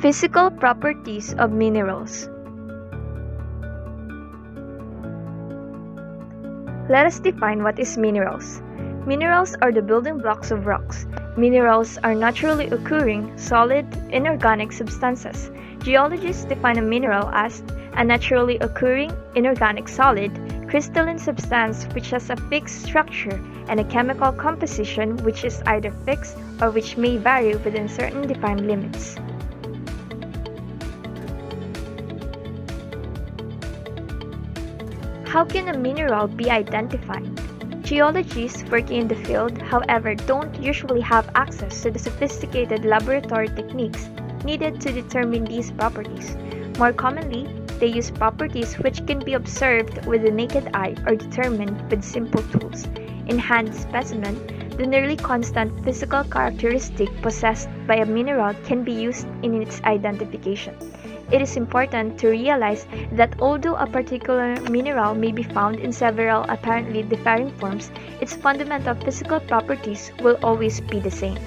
Physical properties of minerals. Let us define what is minerals. Minerals are the building blocks of rocks. Minerals are naturally occurring, solid, inorganic substances. Geologists define a mineral as a naturally occurring, inorganic solid, crystalline substance which has a fixed structure and a chemical composition which is either fixed or which may vary within certain defined limits. How can a mineral be identified? Geologists working in the field, however, don't usually have access to the sophisticated laboratory techniques needed to determine these properties. More commonly, they use properties which can be observed with the naked eye or determined with simple tools. In hand specimen, the nearly constant physical characteristic possessed by a mineral can be used in its identification. It is important to realize that although a particular mineral may be found in several apparently differing forms, its fundamental physical properties will always be the same.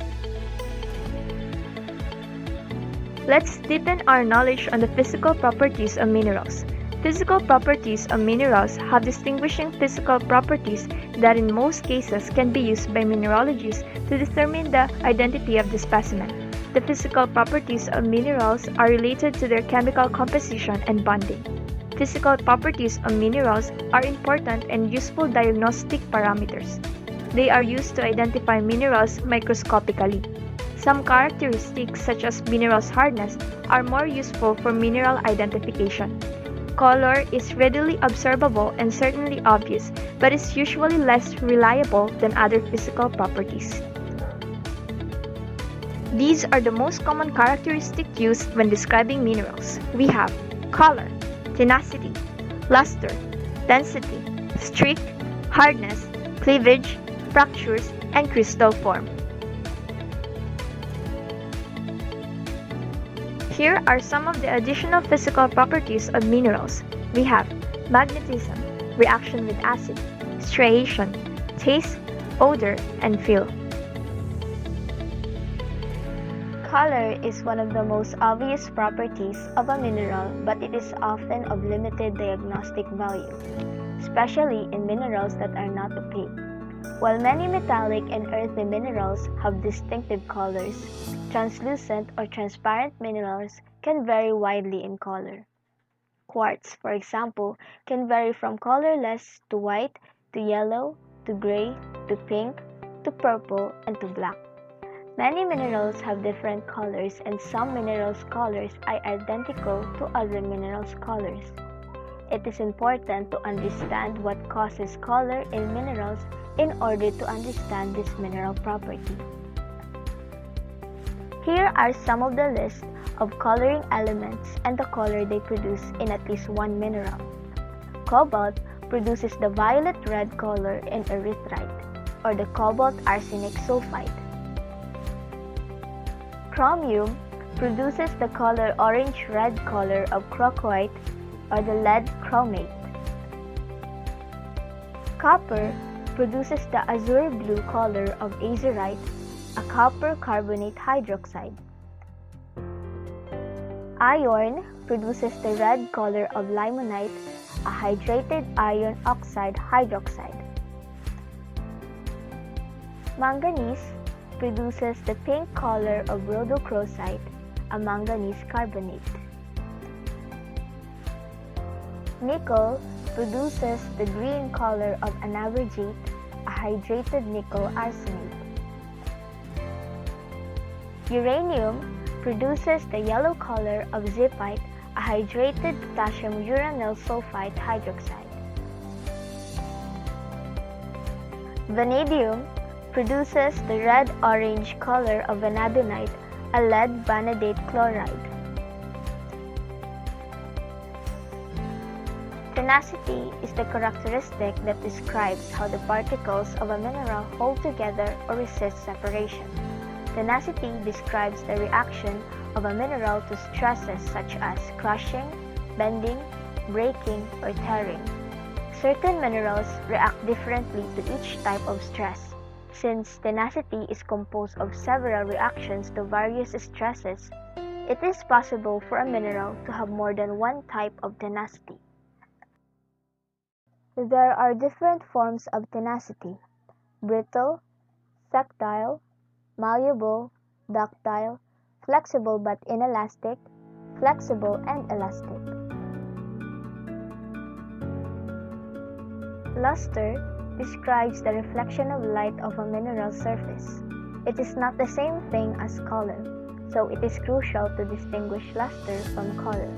Let's deepen our knowledge on the physical properties of minerals. Physical properties of minerals have distinguishing physical properties that in most cases can be used by mineralogists to determine the identity of the specimen. The physical properties of minerals are related to their chemical composition and bonding. Physical properties of minerals are important and useful diagnostic parameters. They are used to identify minerals microscopically. Some characteristics, such as minerals' hardness, are more useful for mineral identification. Color is readily observable and certainly obvious, but is usually less reliable than other physical properties. These are the most common characteristics used when describing minerals. We have color, tenacity, luster, density, streak, hardness, cleavage, fractures, and crystal form. Here are some of the additional physical properties of minerals. We have magnetism, reaction with acid, striation, taste, odor, and feel. Color is one of the most obvious properties of a mineral, but it is often of limited diagnostic value, especially in minerals that are not opaque. While many metallic and earthy minerals have distinctive colors, translucent or transparent minerals can vary widely in color. Quartz, for example, can vary from colorless to white to yellow to gray to pink to purple and to black. Many minerals have different colors, and some minerals' colors are identical to other minerals' colors. It is important to understand what causes color in minerals in order to understand this mineral property. Here are some of the list of coloring elements and the color they produce in at least one mineral. Cobalt produces the violet-red color in erythrite, or the cobalt arsenic sulfide. Chromium produces the color orange-red color of crocoite, or the lead chromate. Copper produces the azure-blue color of azurite, a copper carbonate hydroxide. Iron produces the red color of limonite, a hydrated iron oxide hydroxide. Manganese produces the pink color of rhodochrosite, a manganese carbonate. Nickel produces the green color of anavergite, a hydrated nickel arsenate. Uranium produces the yellow color of zipite, a hydrated potassium uranyl sulfide hydroxide. Vanadium produces the red-orange color of vanadinite, a lead vanadate chloride. Tenacity is the characteristic that describes how the particles of a mineral hold together or resist separation. Tenacity describes the reaction of a mineral to stresses such as crushing, bending, breaking, or tearing. Certain minerals react differently to each type of stress. Since tenacity is composed of several reactions to various stresses, It is possible for a mineral to have more than one type of tenacity. There are different forms of tenacity: brittle, ductile, malleable, ductile, flexible but inelastic, flexible and elastic. Luster describes the reflection of light of a mineral surface. It is not the same thing as color, so it is crucial to distinguish luster from color.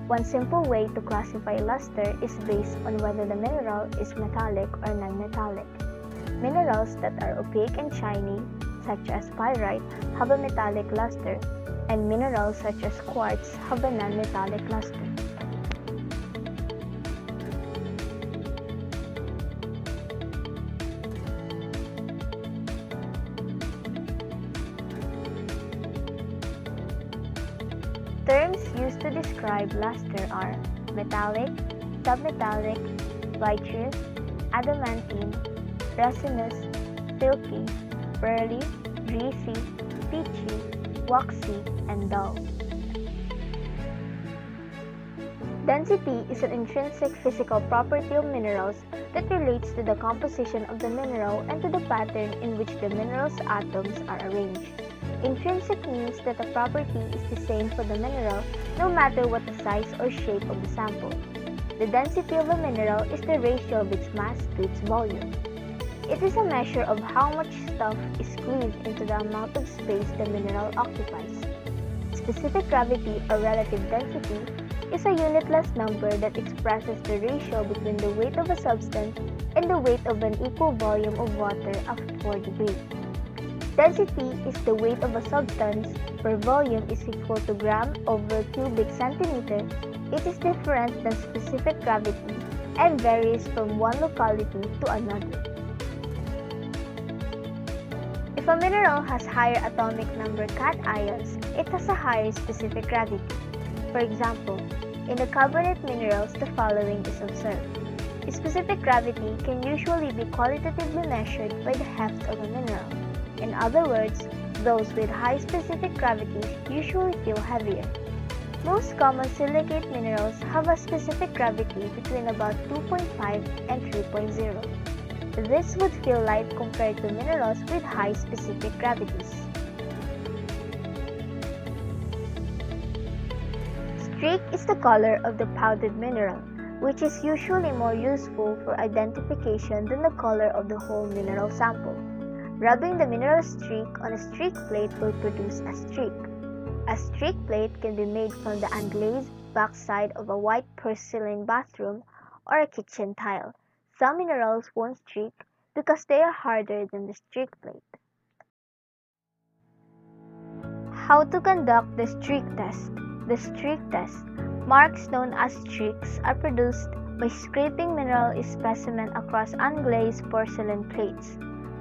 One simple way to classify luster is based on whether the mineral is metallic or non-metallic. Minerals that are opaque and shiny, such as pyrite, have a metallic luster, and minerals such as quartz have a non-metallic luster. Terms used to describe luster are metallic, submetallic, vitreous, adamantine, resinous, silky, pearly, greasy, peachy, waxy, and dull. Density is an intrinsic physical property of minerals that relates to the composition of the mineral and to the pattern in which the mineral's atoms are arranged. Intrinsic means that the property is the same for the mineral no matter what the size or shape of the sample. The density of a mineral is the ratio of its mass to its volume. It is a measure of how much stuff is squeezed into the amount of space the mineral occupies. Specific gravity or relative density is a unitless number that expresses the ratio between the weight of a substance and the weight of an equal volume of water of 4 degrees. Density is the weight of a substance per volume is equal to gram over cubic centimeter. It is different than specific gravity and varies from one locality to another. If a mineral has higher atomic number cations, it has a higher specific gravity. For example, in the carbonate minerals, the following is observed. Specific gravity can usually be qualitatively measured by the heft of a mineral. In other words, those with high specific gravities usually feel heavier. Most common silicate minerals have a specific gravity between about 2.5 and 3.0. This would feel light compared to minerals with high specific gravities. Streak is the color of the powdered mineral, which is usually more useful for identification than the color of the whole mineral sample. Rubbing the mineral streak on a streak plate will produce a streak. A streak plate can be made from the unglazed backside of a white porcelain bathroom or a kitchen tile. Some minerals won't streak because they are harder than the streak plate. How to conduct the streak test? The streak test. Marks known as streaks are produced by scraping mineral specimen across unglazed porcelain plates.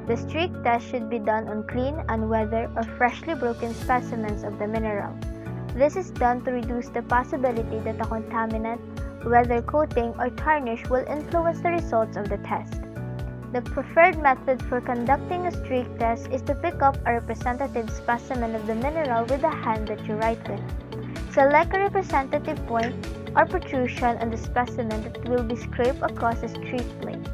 The streak test should be done on clean, unweathered, or freshly broken specimens of the mineral. This is done to reduce the possibility that a contaminant, weather coating, or tarnish will influence the results of the test. The preferred method for conducting a streak test is to pick up a representative specimen of the mineral with the hand that you write with. Select a representative point or protrusion on the specimen that will be scraped across the streak plate.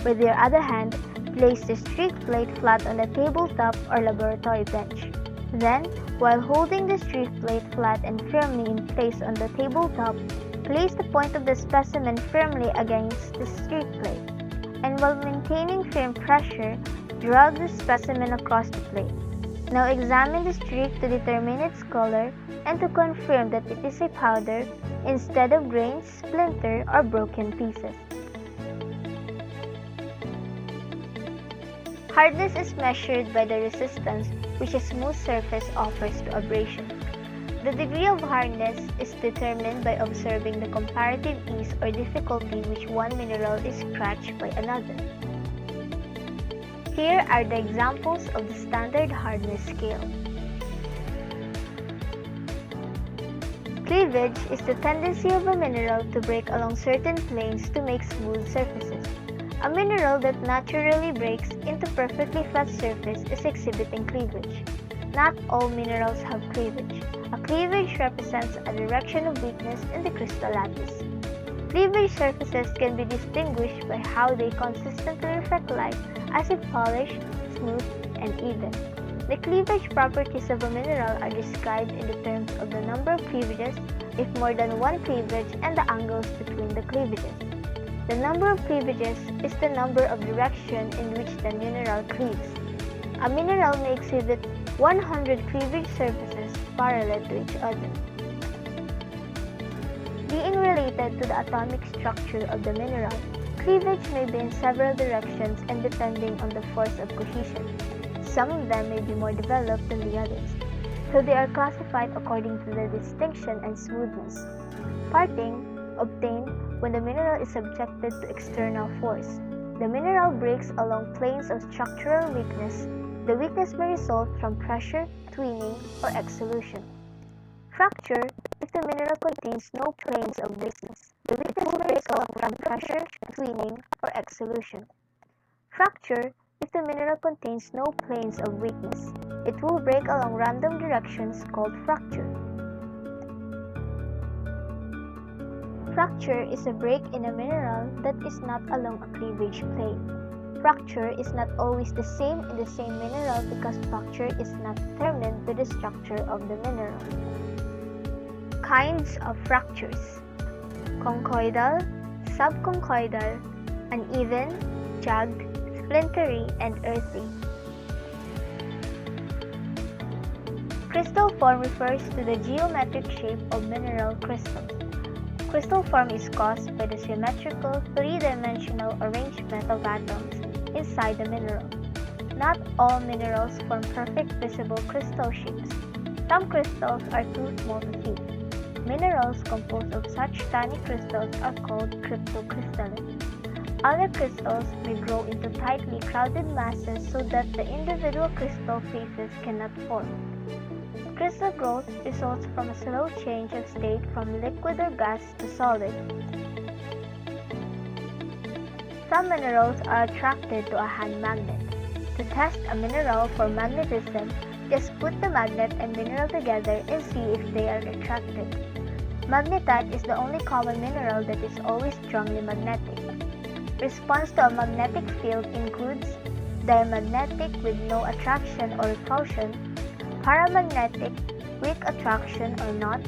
With your other hand, place the streak plate flat on the tabletop or laboratory bench. Then, while holding the streak plate flat and firmly in place on the tabletop, place the point of the specimen firmly against the streak plate, and while maintaining firm pressure, drag the specimen across the plate. Now examine the streak to determine its color and to confirm that it is a powder instead of grains, splinter, or broken pieces. Hardness is measured by the resistance which a smooth surface offers to abrasion. The degree of hardness is determined by observing the comparative ease or difficulty which one mineral is scratched by another. Here are the examples of the standard hardness scale. Cleavage is the tendency of a mineral to break along certain planes to make smooth surfaces. A mineral that naturally breaks into perfectly flat surface is exhibiting cleavage. Not all minerals have cleavage. A cleavage represents a direction of weakness in the crystal lattice. Cleavage surfaces can be distinguished by how they consistently reflect light as if polished, smooth, and even. The cleavage properties of a mineral are described in the terms of the number of cleavages, if more than one cleavage, and the angles between the cleavages. The number of cleavages is the number of directions in which the mineral cleaves. A mineral may exhibit 100 cleavage surfaces parallel to each other. Being related to the atomic structure of the mineral, cleavage may be in several directions and depending on the force of cohesion. Some of them may be more developed than the others, so they are classified according to their distinction and smoothness. Parting, obtained when the mineral is subjected to external force. The mineral breaks along planes of structural weakness. The weakness may result from pressure, twinning, or exsolution. Fracture, if the mineral contains no planes of weakness. The weakness may result from pressure, twinning, or exsolution. Fracture, if the mineral contains no planes of weakness. It will break along random directions called fracture. Fracture is a break in a mineral that is not along a cleavage plane. Fracture is not always the same in the same mineral because fracture is not determined by the structure of the mineral. Kinds of fractures: conchoidal, subconchoidal, uneven, jagged, splintery, and earthy. Crystal form refers to the geometric shape of mineral crystals. Crystal form is caused by the symmetrical, three-dimensional arrangement of atoms inside the mineral. Not all minerals form perfect visible crystal shapes. Some crystals are too small to see. Minerals composed of such tiny crystals are called cryptocrystalline. Other crystals may grow into tightly crowded masses so that the individual crystal faces cannot form. Crystal growth results from a slow change of state from liquid or gas to solid. Some minerals are attracted to a hand magnet. To test a mineral for magnetism, just put the magnet and mineral together and see if they are attracted. Magnetite is the only common mineral that is always strongly magnetic. Response to a magnetic field includes diamagnetic with no attraction or repulsion, paramagnetic, weak attraction or not,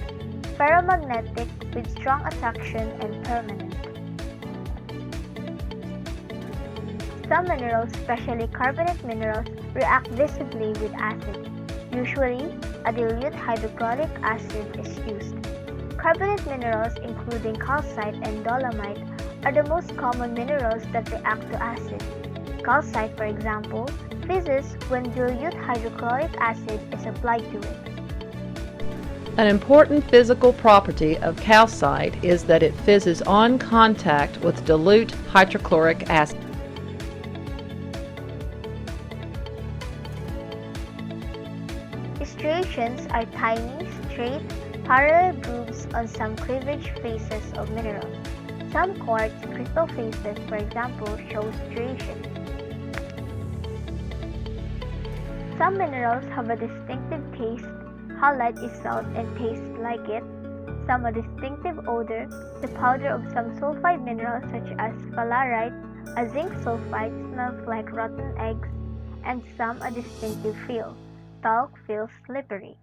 ferromagnetic with strong attraction and permanent. Some minerals, especially carbonate minerals, react visibly with acid. Usually, a dilute hydrochloric acid is used. Carbonate minerals, including calcite and dolomite, are the most common minerals that react to acid. Calcite, for example, fizzes when dilute hydrochloric acid is applied to it. An important physical property of calcite is that it fizzes on contact with dilute hydrochloric acid. Striations are tiny, straight, parallel grooves on some cleavage faces of minerals. Some quartz crystal faces, for example, show striations. Some minerals have a distinctive taste. Halite is salt and tastes like it. Some a distinctive odor. The powder of some sulfide minerals such as sphalerite, a zinc sulfide, smells like rotten eggs, and some a distinctive feel. Talc feels slippery.